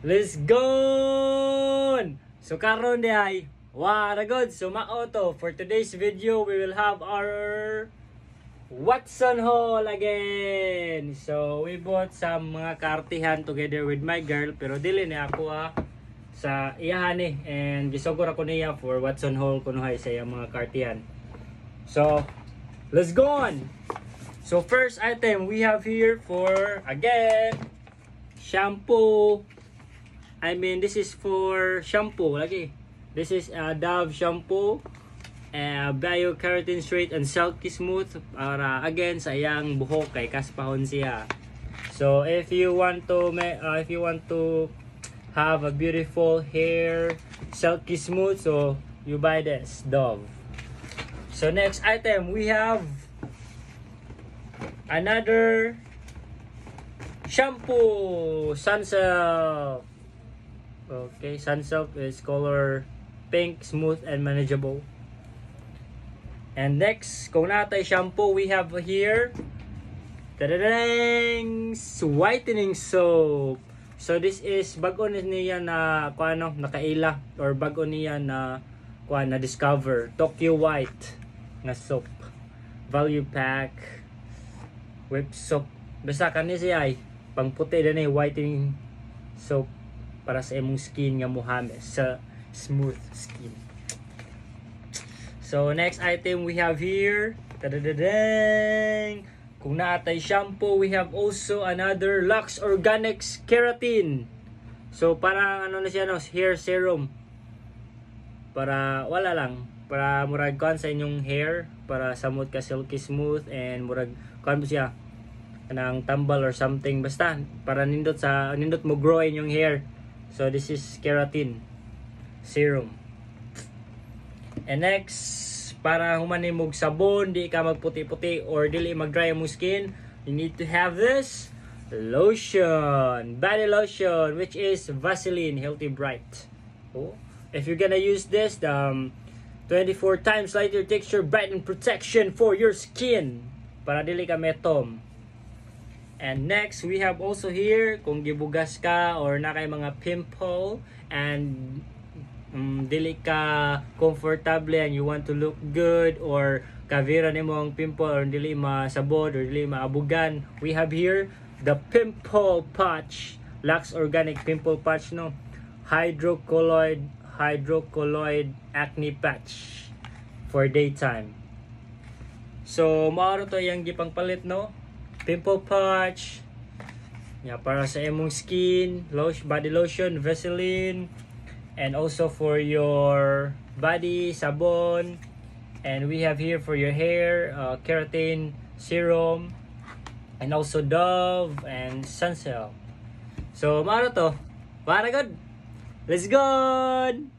Let's go! So karon di ay, wow, good. So maoto, for today's video, we will have our Watson haul again. So we bought some mga kartihan together with my girl, pero dili ni ako sa iyahan eh. And gisugod ako niya for Watson haul kuno hay sa iyang mga kartihan. So let's go on. So first item we have here for again shampoo. I mean, this is for shampoo lagi. This is Dove shampoo, Bio-Keratin Straight and Silky Smooth para again sa iyang buhok kay kaspahon siya. So if you want to have a beautiful hair, silky smooth, so you buy this Dove. So next item we have another shampoo, Sunsilk. Okay, Sunsilk is color pink, smooth and manageable. And next, kung natay shampoo, we have here tadadang, whitening soap. So this is bago niya na kuano nakaila or bago niya na kuano na discover Tokyo White na soap. Value pack whip soap. Basta kani siya ay pangputi din whitening soap para sa imong skin nga muhames sa smooth skin. So next item we have here, tadadadang, kung naatay shampoo, we have also another Lux Organics Keratin. So parang ano na siya no, hair serum. Para wala lang, para murag kuan sa inyong hair, para samot ka silky smooth and murag kuan mo siya kanang tambal or something, basta para nindot mo grow in yung hair. So this is keratin serum. And next, para humanimog sabon, di ka magputi-puti or dili mag-dry ang skin, you need to have this lotion, body lotion, which is Vaseline Healthy Bright. Oh, if you're gonna use this, 24 times lighter texture, bright and protection for your skin, para dili ka metom. And next, we have also here, kung gibugas ka or na kay mga pimple and dili ka comfortable and you want to look good or kavira nimo ang pimple or dili masabod or dili maabugan, we have here the pimple patch, Lux Organic Pimple Patch no, hydrocolloid acne patch for daytime. So maaro to yang gipang palit no, pimple patch para sa imong skin, body lotion, Vaseline, and also for your body, sabon. And we have here for your hair, keratin serum, and also Dove and Sunsilk. So maaro to, para good. Let's go.